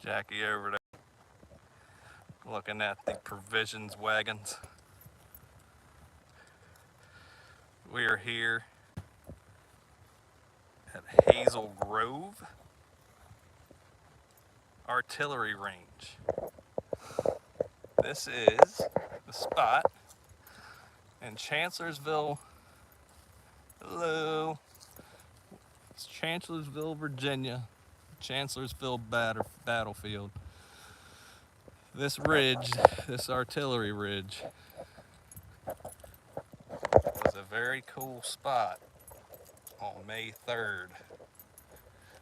Jackie over there looking at the provisions wagons. We are here at Hazel Grove Artillery Range. This is the spot in Chancellorsville. Hello. It's Chancellorsville, Virginia. Chancellorsville battlefield. This ridge, this artillery ridge, was a very cool spot on May 3rd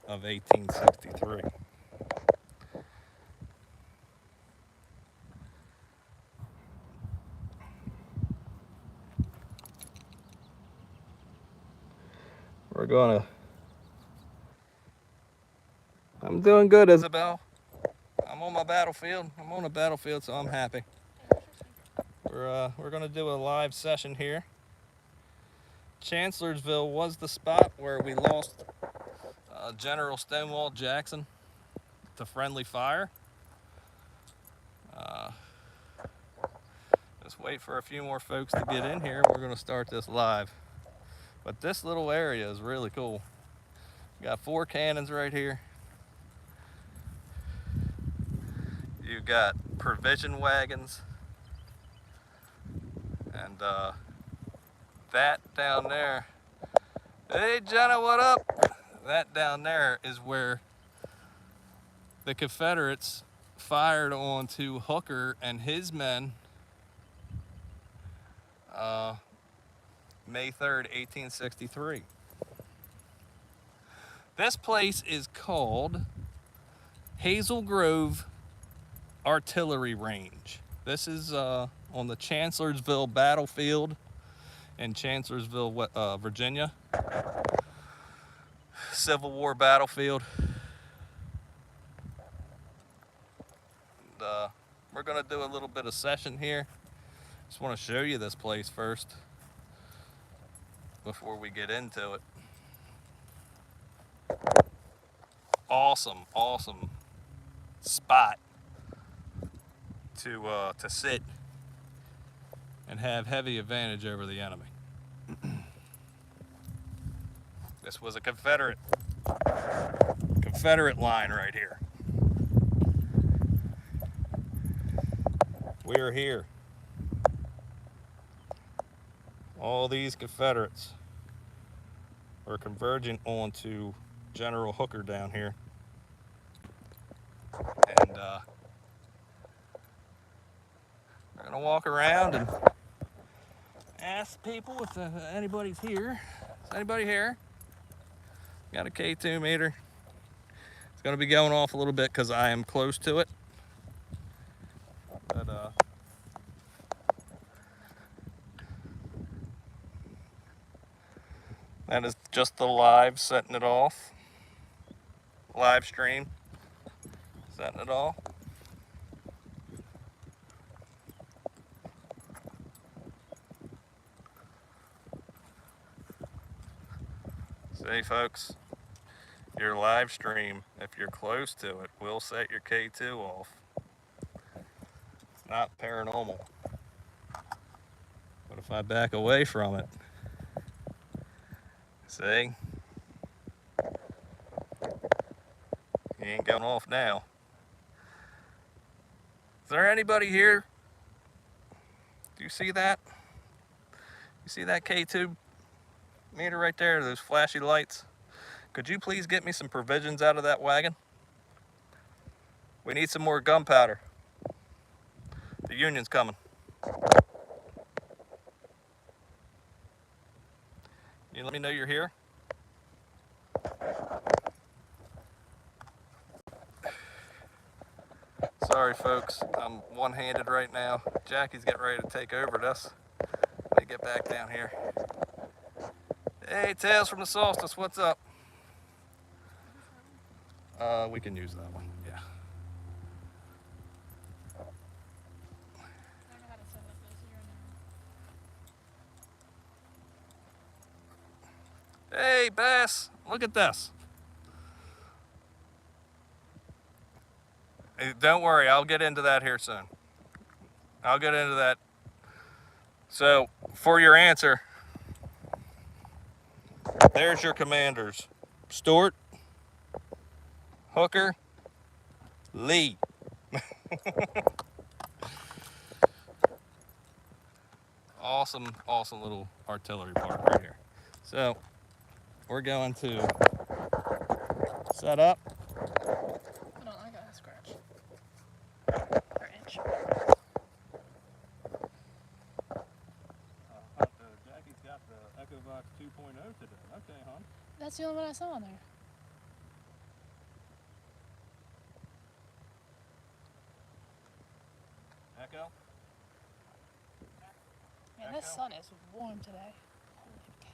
of 1863. I'm doing good, Isabel. I'm on my battlefield. I'm on a battlefield, so I'm happy. We're gonna do a live session here. Chancellorsville was the spot where we lost General Stonewall Jackson to friendly fire. Just wait for a few more folks to get in here. We're gonna start this live. But this little area is really cool. Got 4 cannons right here. You got provision wagons, and that down there, hey Jenna, what up? That down there is where the Confederates fired onto Hooker and his men May 3rd, 1863. This place is called Hazel Grove Artillery Range. This is on the Chancellorsville battlefield in Chancellorsville, Virginia. Civil War battlefield. And, we're gonna do a little bit of session here. Just want to show you this place first before we get into it. Awesome spot to sit and have heavy advantage over the enemy. This was a Confederate line right here. We are here. All these Confederates are converging onto General Hooker down here. And we're gonna walk around and ask people if anybody's here. Is anybody here? Got a K2 meter. It's gonna be going off a little bit because I am close to it. But that is just the live setting it off. Live stream setting it off. See, folks, your live stream, if you're close to it, will set your K2 off. It's not paranormal. But if I back away from it, see? He ain't going off now. Is there anybody here? Do you see that? You see that K2 meter right there, those flashy lights? Could you please get me some provisions out of that wagon? We need some more gunpowder. The Union's coming. You let me know you're here? Sorry folks, I'm one-handed right now. Jackie's getting ready to take over this. Let me get back down here. Hey, Tales from the Solstice, what's up? We can use that one, yeah. Hey, Bass, look at this. Don't worry, I'll get into that here soon. I'll get into that. So, for your answer, there's your commanders. Stewart, Hooker, Lee. Awesome, awesome little artillery park right here. So, we're going to set up. Hold on, I got a scratch. Or itch. Jackie's got the EchoVox 2.0 today. Okay, hon. That's the only one I saw on there. Echo? Man, this sun is warm today. Holy cow.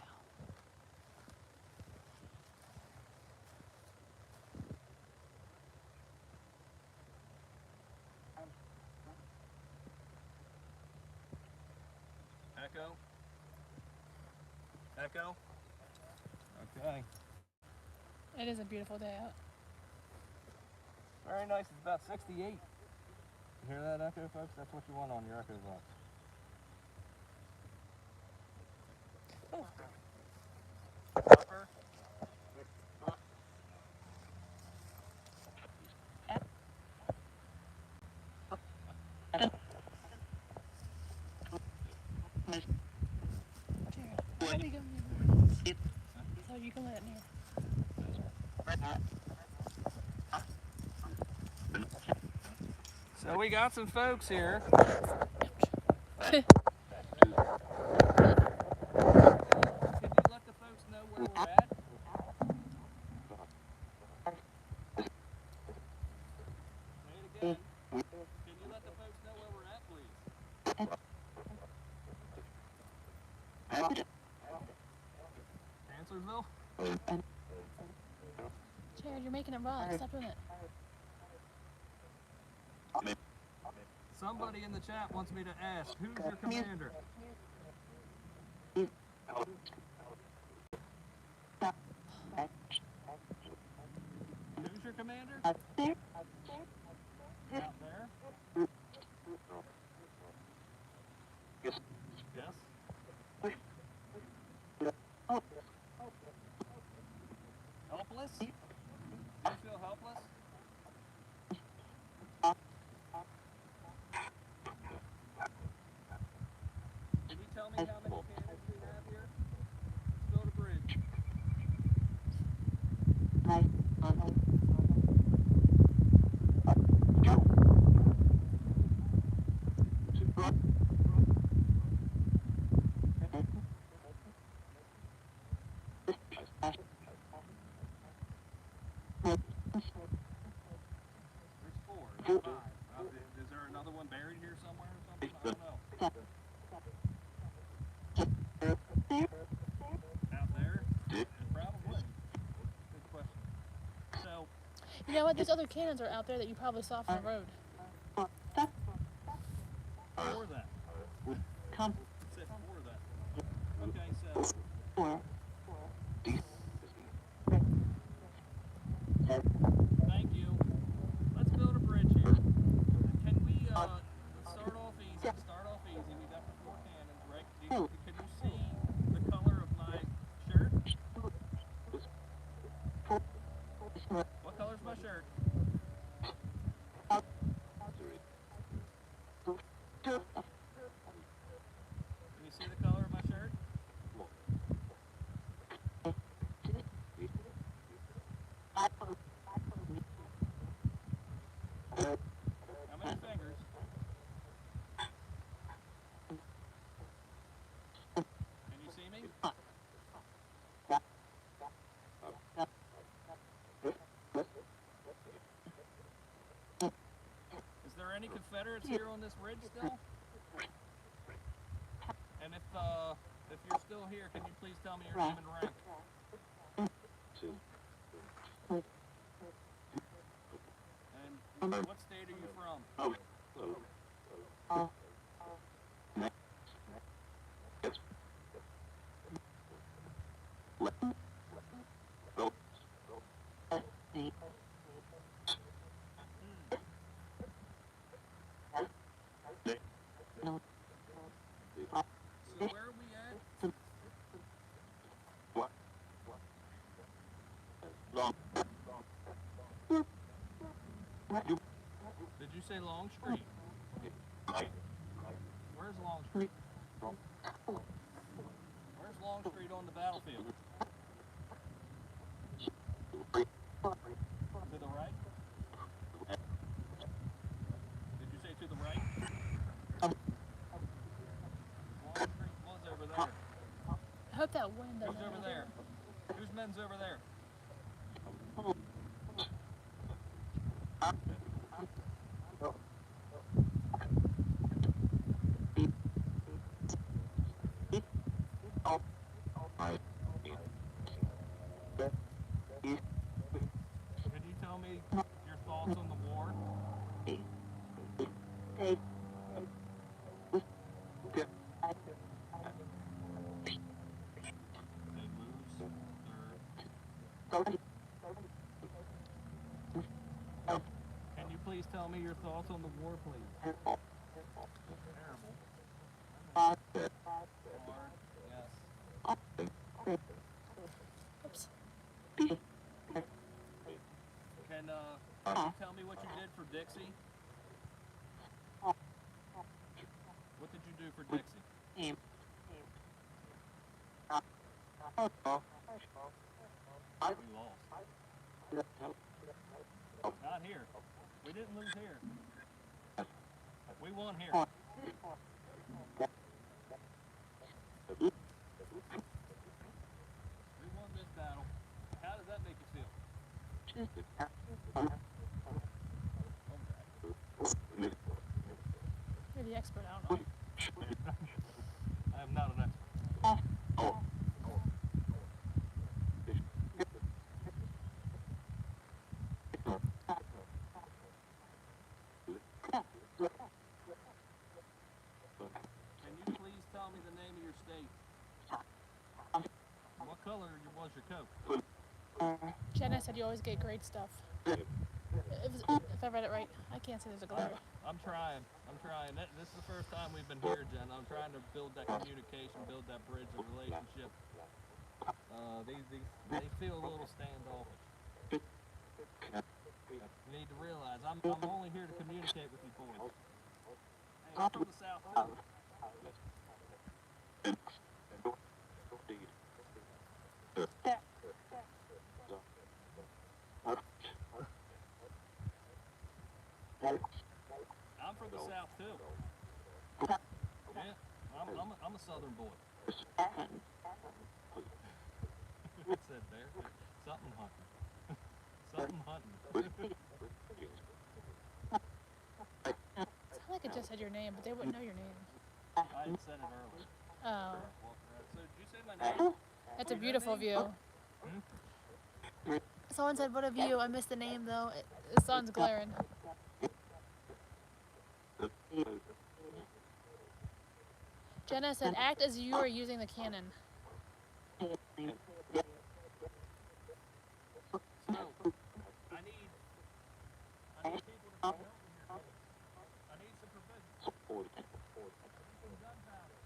Echo? Echo? Okay. It is a beautiful day out. Very nice. It's about 68. You hear that, Echo, folks? That's what you want on your EchoVox. Oh. Upper. Jared, how do we go so you can let it near? So we got some folks here. Can you let the folks know where we're at? Say it again. Can you let the folks know where we're at, please? Chancellorsville? Jared, you're making it rough. Stop doing it. Somebody in the chat wants me to ask, who's your commander? Who's your commander? Out there? Yes. Helpless? You feel helpless? Can you tell me how many cannons we have here? Let's build a bridge. There's 4, there's 5. Is there another one buried here somewhere or something? I don't know. Out there? Probably. Good question. So, You know what? Those other cannons are out there that you probably saw from the road. for that. Said for that. Okay, so. Thank you. Let's build a bridge here. Can we start off easy? We got the 4 cannons, right? Can you see the color of my shirt? What color's my shirt? Can you see the color of my shirt? How many fingers? Can you see me? Is there any Confederates here on this ridge still? And if you're still here, can you please tell me your name and rank? And what state are you from? So where are we at? Did you say Long Street? Where's Long Street? Where's Long Street on the battlefield? To the right? Did you say to the right? Long Street was over there. I hope that wind doesn't. Who's over there? Whose men's over there? Could you tell me your thoughts on the war? They lose. Can you please tell me your thoughts on the war, please? Terrible. Hard, yes. Oops. Can you tell me what you did for Dixie? What did you do for Dixie? We lost. Not here. We didn't lose here. We won here. We won this battle. How does that make you feel? You're the expert. I don't know. I am not an expert. Can you please tell me the name of your state? What color was your coat? Jenna said you always get great stuff. If I read it right, I can't say there's a glare. I'm trying. This is the first time we've been here, Jen. I'm trying to build that communication, build that bridge of relationship. They feel a little standoffish. You need to realize I'm only here to communicate with you boys. Hey, I'm from the South too. I'm from the South too. Yeah, I'm a Southern boy. It said there, something hunting. Something hunting. Sound like it just said your name, but they wouldn't know your name. I had said it earlier. Oh, So did you say my name? that's a beautiful view. Someone said, "What a view!" I missed the name though. The sun's glaring. Jenna said, "Act as you are using the cannon." So, I need people to come help me here. I need some provisions. Some gunpowder.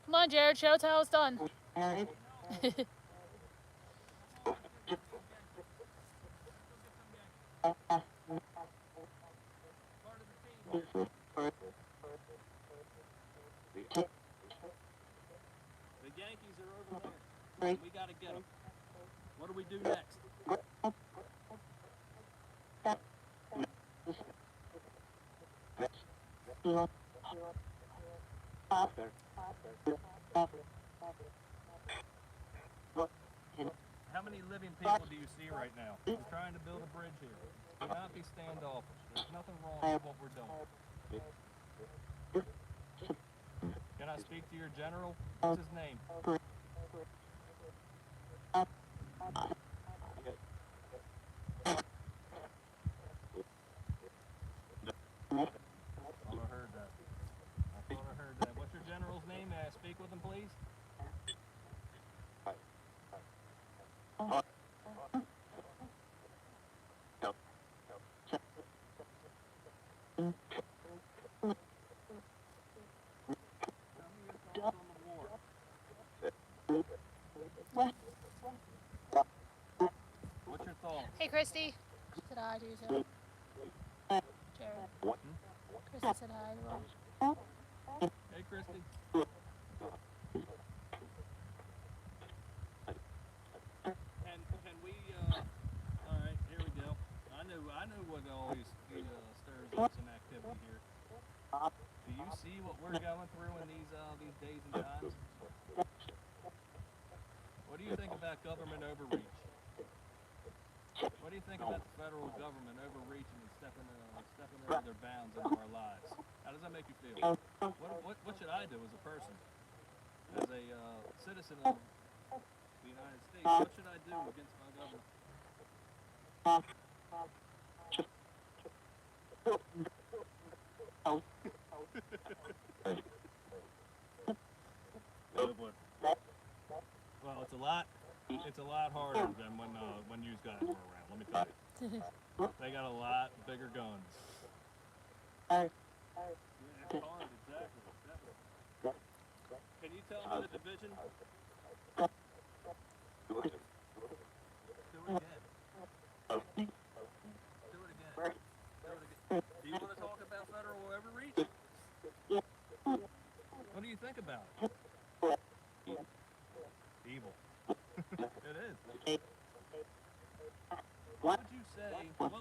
Come on, Jared, show us how it's done. The Yankees are over there. We gotta get them. What do we do next? How many living people do you see right now? We're trying to build a bridge here. Do not be standoffish. There's nothing wrong with what we're doing. Can I speak to your general? What's his name? I thought I heard that. What's your general's name? May I speak with him, please? Tell me your thoughts on the war. What's your thoughts? Hey, Christy. She said hi to you, too. Jared. Christy said hi as well. Hey, Christy. Can we, all right, here we go. I know what always stirs up some activity here. Do you see what we're going through in these days and times? What do you think about government overreach? What do you think about the federal government overreaching and stepping over their bounds into our lives? How does that make you feel? What should I do as a person, as a citizen of the United States? What should I do against my government? Oh boy. Well, it's a lot harder than when you guys were around. Let me tell you. They got a lot bigger guns. Yeah, it's hard, exactly. Can you tell me the division? Do it again. Do you want to talk about federal overreach? What do you think about it? Evil. It is. What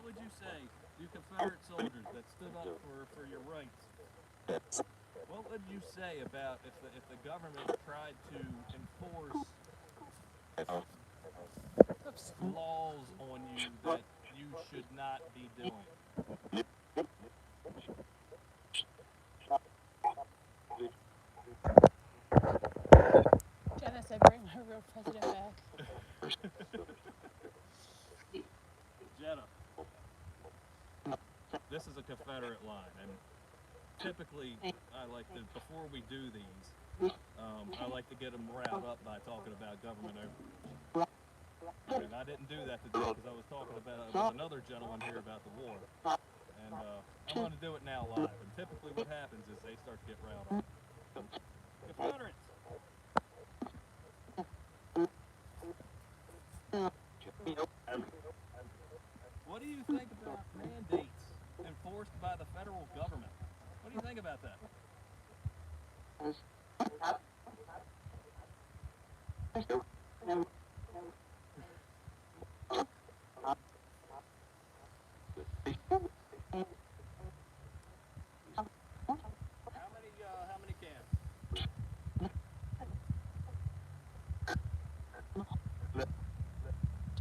would you say, you Confederate soldiers that stood up for your rights? What would you say about if the government tried to enforce Oops. laws on you that you should not be doing? Jenna said bring her real president back. Jetta, this is a Confederate line, and typically I like to, before we do these, I like to get them riled up by talking about government overreach. And I didn't do that today because I was talking about with another gentleman here about the war. And I'm going to do it now live. And typically what happens is they start to get riled up. Confederates! What do you think about mandates enforced by the federal government? What do you think about that? How many cans?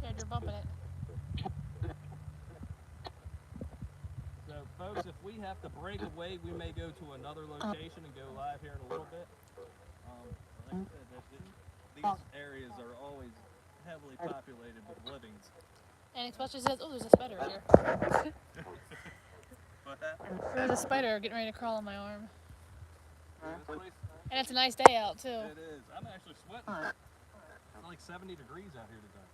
Jared, you're bumping it. So, folks, if we have to break away, we may go to another location and go live here in a little bit. Like I said, these areas are always heavily populated with livings. And especially says, oh, there's a spider here. What happened? There's a spider getting ready to crawl on my arm. This place, And it's a nice day out, too. it is. I'm actually sweating. It's like 70 degrees out here today.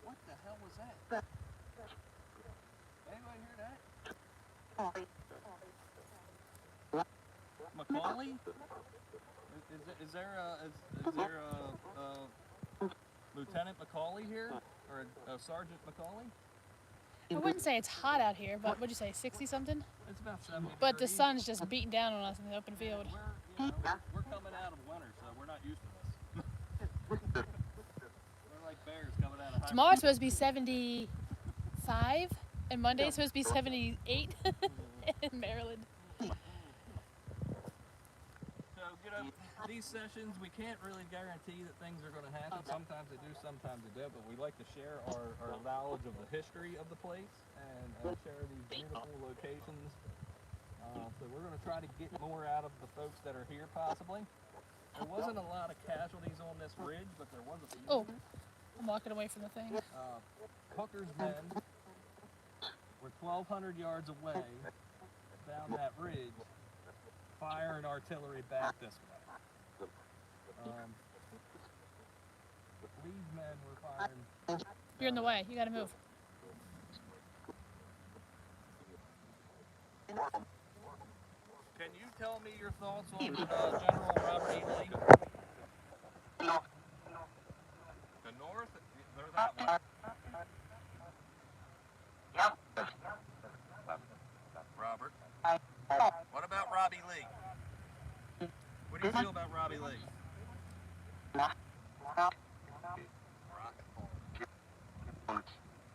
What the hell was that? Anybody hear that? Macaulay? Is there Lieutenant Macaulay here? Or a Sergeant Macaulay? I wouldn't say it's hot out here, but what'd you say, 60-something? It's about 70 But the degrees. sun's just beating down on us in the open field. We're coming out of winter, so we're not used to this. We're like bears coming out of Tomorrow's supposed to be 75, and Monday's supposed to be 78 in Maryland. So, these sessions, we can't really guarantee that things are going to happen. Sometimes they do, sometimes they don't, but we like to share our knowledge of the history of the place and share these beautiful locations. So we're going to try to get more out of the folks that are here, possibly. There wasn't a lot of casualties on this ridge, but there was a few. Oh, I'm walking away from the thing. Hooker's men were 1,200 yards away down that ridge, firing artillery back this way. Lee's men were firing You're in the way. You gotta move. Can you tell me your thoughts on General Robert E. Lee? The North? They're that way. Robert. What about Robbie Lee? What do you feel about Robbie Lee?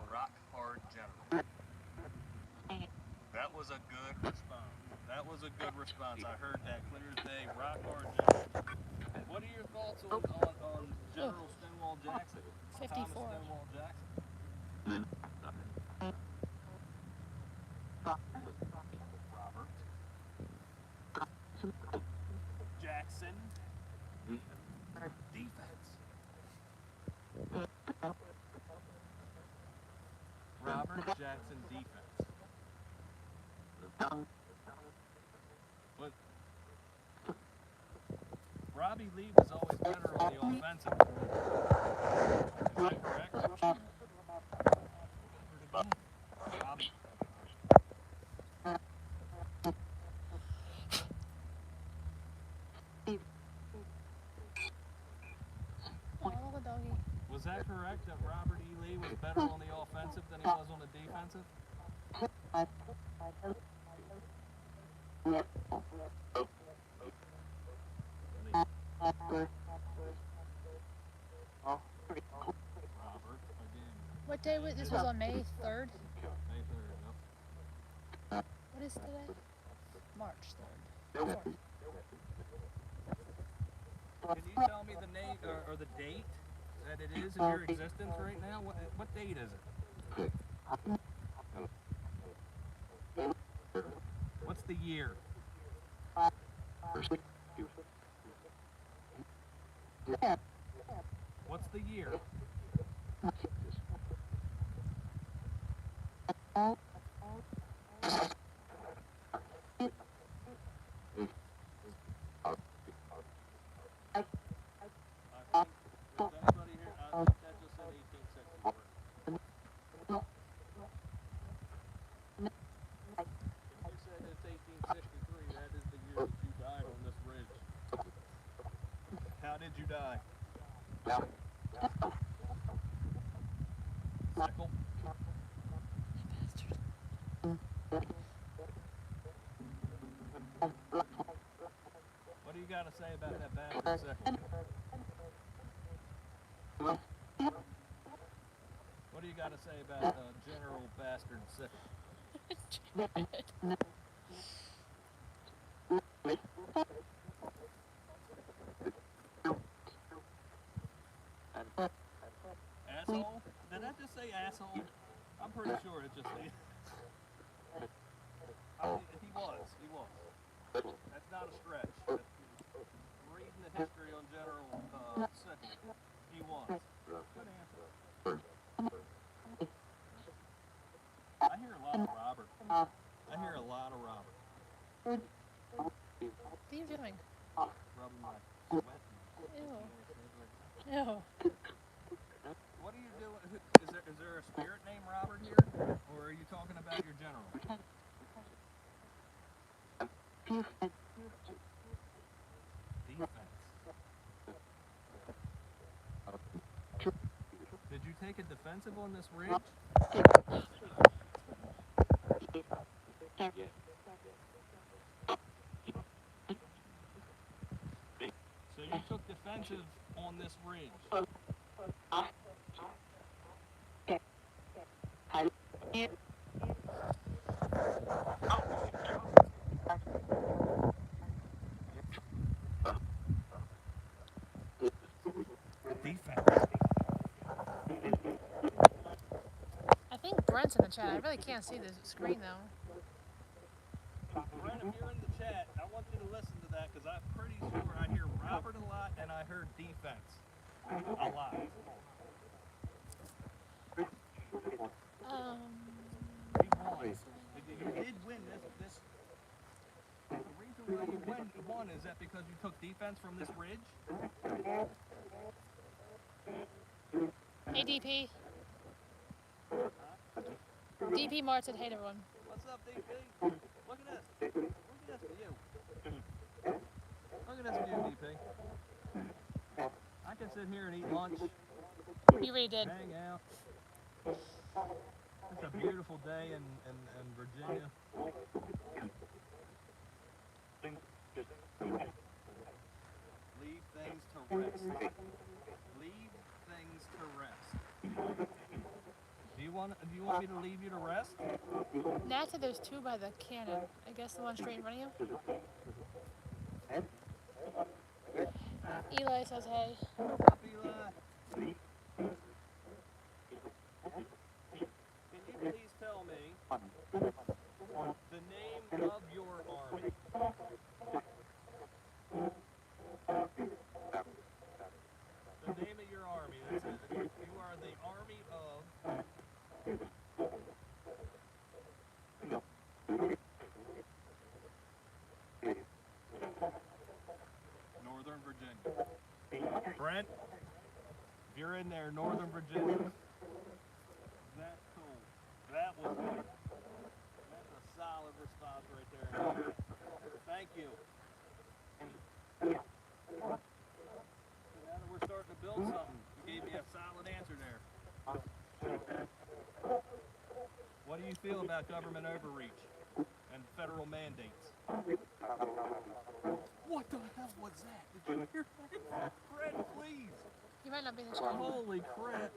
Rock hard general. That was a good response. That was a good response. I heard that clear as day. Rock hard general. What are your thoughts on General Stonewall Jackson? 54. Thomas Stonewall Jackson? Robert. Jackson. Defense. Robert Jackson defense. What? Robbie Lee was always better on the offensive. Is that correct? Robbie. Oh, little doggy. Was that correct that Robert E. Lee was better on the offensive than he was on the defensive? Robert, again. What day was this? Was on May 3rd. May 3rd, yep. What is today? March 3rd. 4th. Can you tell me the name or the date that it is in your existence right now? What date is it? What's the year? What's the year? How did you die? Sickle? What do you got to say about that bastard sickle? What do you got to say about General Bastard Sickle? Asshole? Did I just say asshole? I'm pretty sure it just said. He was. That's not a stretch. Reading the history on General Sickle, he was. Good answer. I hear a lot of Robert. What are you doing? Rubbing my sweat. Ew. Ew. What are you doing? Is there a spirit named Robert here? Or are you talking about your general? Defense. Did you take a defensive on this ridge? So you took defensive on this ridge? Defense. I think Brent's in the chat. I really can't see the screen though. Brent, if you're in the chat, I want you to listen to that because I'm pretty sure I hear Robert a lot and I heard defense a lot. He won. You did win this. The reason why you won is that because you took defense from this ridge? ADP. DP Mart said hey to everyone. What's up, DP? Look at this. Look at this view. Look at this view, DP. I can sit here and eat lunch, You already did. hang out. It's a beautiful day in Virginia. Leave things to rest. Leave things to rest. Do you want me to leave you to rest? Nat said there's two by the cannon. I guess the one straight in front of you. Eli says hey. What's up, Eli? Can you please tell me the name of your army? The name of your army. That's it. You are the army of... Northern Virginia. Brent, if you're in there, Northern Virginia. That's cool. That was good. That's a solid response right there. Thank you. Now that we're starting to build something, you gave me a solid answer there. What do you feel about government overreach and federal mandates? What the hell was that? Did you hear that? Fred, please. You might not be in the screen. Holy crap.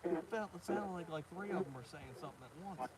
It sounded like three of them were saying something at once.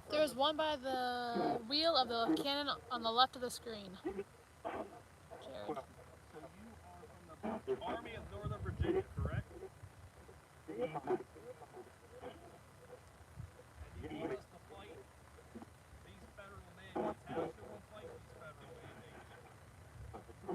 There's one by the wheel of the cannon on the left of the screen. Jared. So you are from the Army of Northern Virginia, correct? And you want us to fight these federal mandates. How should we fight these federal mandates?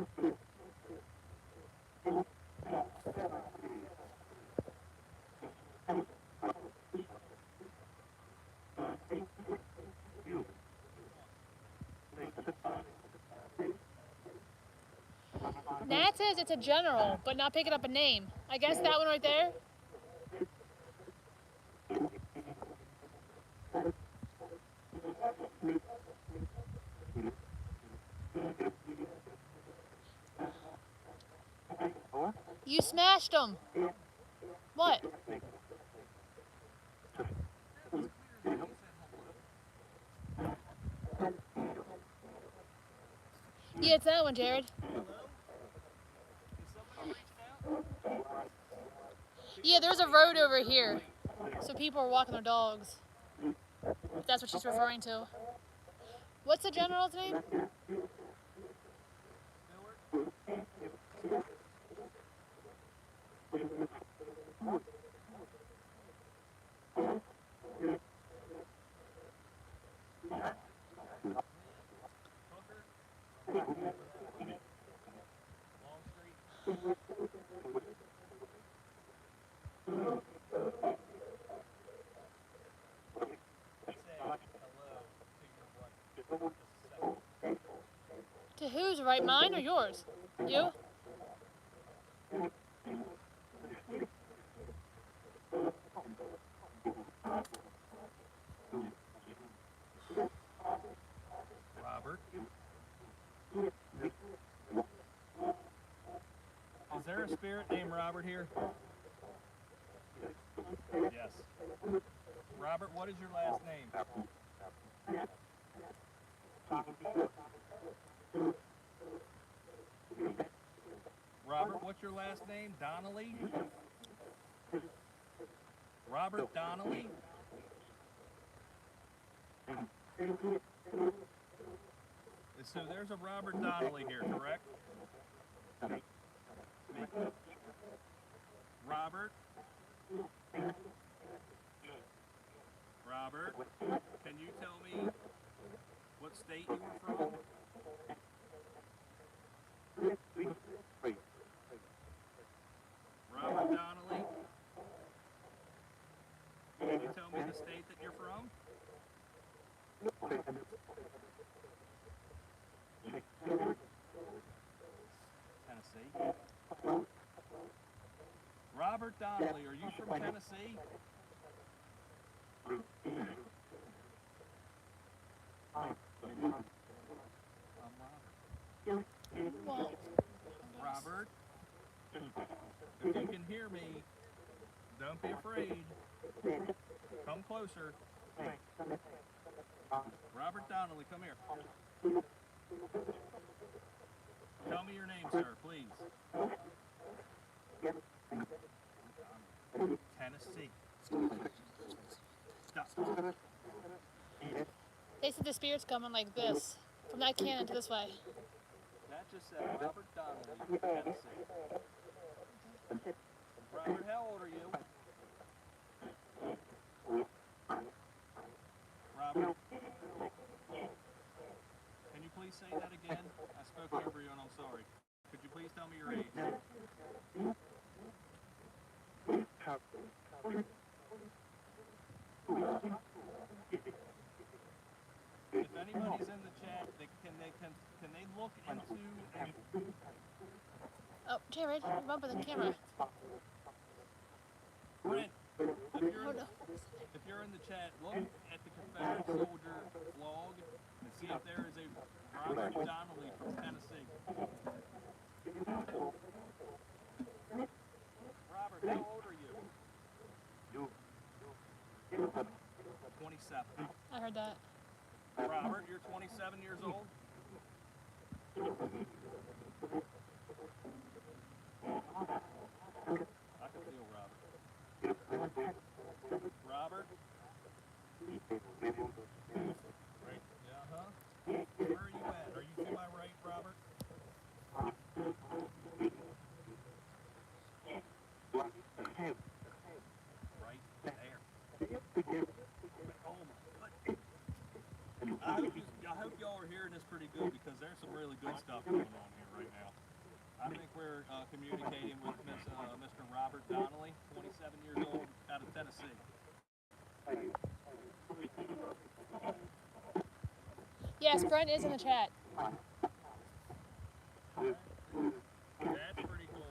Nat says it's a general, but not picking up a name. I guess that one right there? You smashed them. What? Yeah, it's that one, Jared. Yeah, there's a road over here, so people are walking their dogs. If that's what she's referring to. What's the general's name? To whose right? Mine or yours? You? Robert. Is there a spirit named Robert here? Yes. Robert, what is your last name? Robert, what's your last name? Donnelly? Robert Donnelly? So there's a Robert Donnelly here, correct? Robert? Robert, can you tell me what state you were from? Robert Donnelly, can you tell me the state that you're from? Tennessee. Robert Donnelly, are you from Tennessee? Well, Robert, if you can hear me, don't be afraid. Come closer. Robert Donnelly, come here. Tell me your name, sir, please. Tennessee. Stop. they said the spirit's coming like this, from that cannon to this way. That just said Robert Donnelly, Tennessee. Robert, how old are you? Robert, can you please say that again? I spoke over you and I'm sorry. Could you please tell me your age? If anybody's in the chat, can they look into Oh, Jared, you're bumping the camera. Brent, Oh, no. if you're in the chat, look at the Confederate soldier log and see if there is a Robert Donnelly from Tennessee. Robert, how old are you? 27. I heard that. Robert, you're 27 years old? I can feel Robert. Robert? Right, yeah, huh? Where are you at? Are you to my right, Robert? Right there. Oh my goodness. I hope y'all are hearing this pretty good because there's some really good stuff going on here right now. I think we're communicating with Mr. Robert Donnelly, 27 years old, out of Tennessee. Yes, Brent is in the chat. That's pretty cool.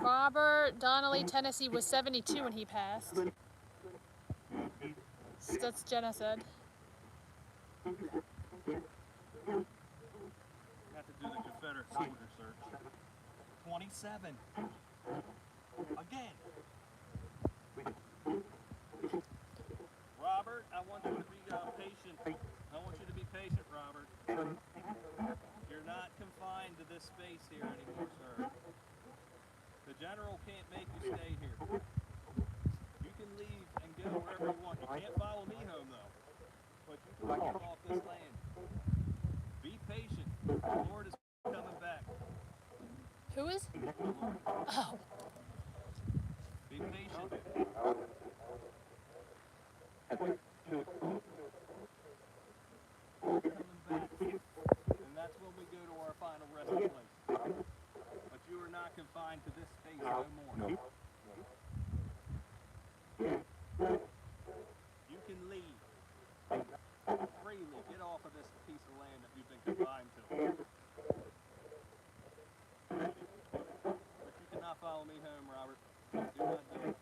Robert Donnelly, Tennessee was 72 when he passed. That's Jenna said. Have to do the Confederate soldier search. 27. Again. Robert, I want you to be patient. I want you to be patient, Robert. You're not confined to this space here anymore, sir. The general can't make you stay here. You can leave and go wherever you want. You can't follow me home, though. But you can walk off this land. Be patient. The Lord is coming back. Who is? Oh. Be patient. Coming back. And that's when we go to our final resting place. But you are not confined to this space no more. You can leave freely. Get off of this piece of land that you've been confined to. But you cannot follow me home, Robert. Do not do it.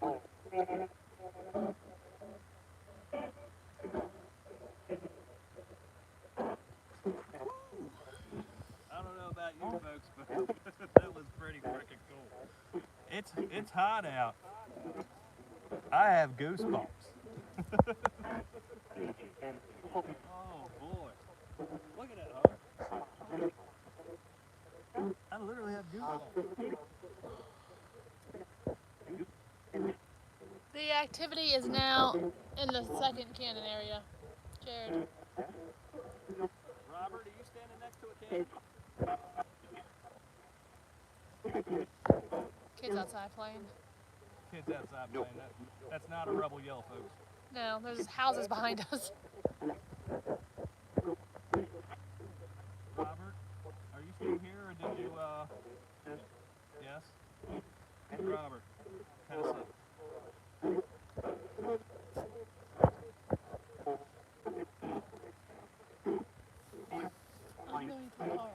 Oh my goodness. I don't know about you folks, but that was pretty freaking cool. It's hot out. I have goosebumps. Oh boy. Look at that, huh? I literally have goosebumps. The activity is now in the second cannon area. Jared. Robert, are you standing next to a cannon? Kids outside playing. Kids outside playing. That's not a rebel yell, folks. No, there's houses behind us. Robert, are you still here, or did you, yes? Robert, kind of sit. I'm going to the car.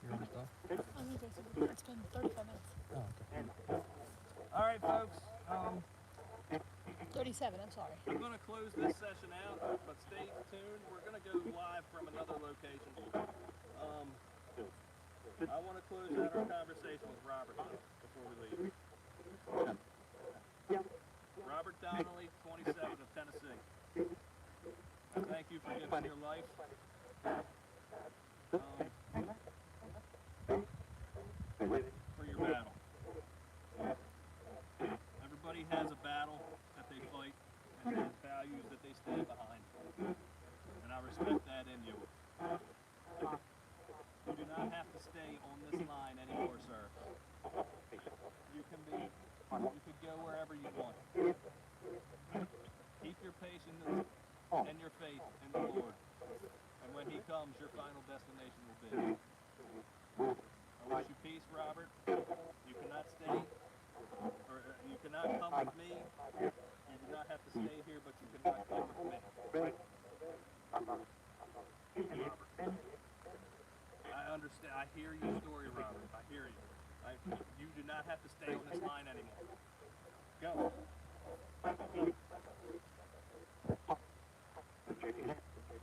You're almost done? I'm going to go to the, it's been 35 minutes. Oh, okay. All right, folks. 37, I'm sorry. I'm going to close this session out, but stay tuned. We're going to go live from another location. I want to close out our conversation with Robert before we leave. Robert Donnelly, 27 of Tennessee. Thank you for giving your life. For your battle. Everybody has a battle that they fight and has values that they stand behind. And I respect that in you. You do not have to stay on this line anymore, sir. You can go wherever you want. Keep your patience and your faith in the Lord. And when He comes, your final destination will be. I wish you peace, Robert. You cannot stay, or you cannot come with me. You do not have to stay here, but you cannot come with me. I understand. I hear your story, Robert. I hear you. You do not have to stay on this line anymore. Go.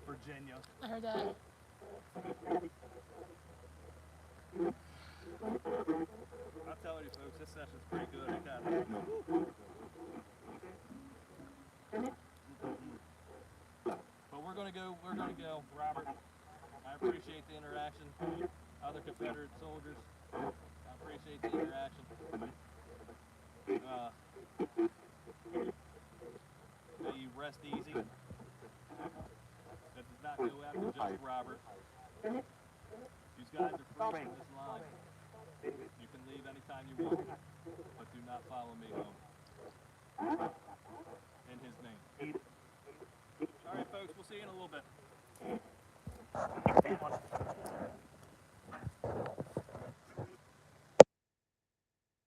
Virginia. I heard that. I'm telling you, folks, this session's pretty good. But we're gonna go, Robert. I appreciate the interaction. Other Confederate soldiers, I appreciate the interaction. May you rest easy. That does not go after just Robert. These guys are free from this line. You can leave anytime you want, but do not follow me home. In His name. All right, folks, we'll see you in a little bit.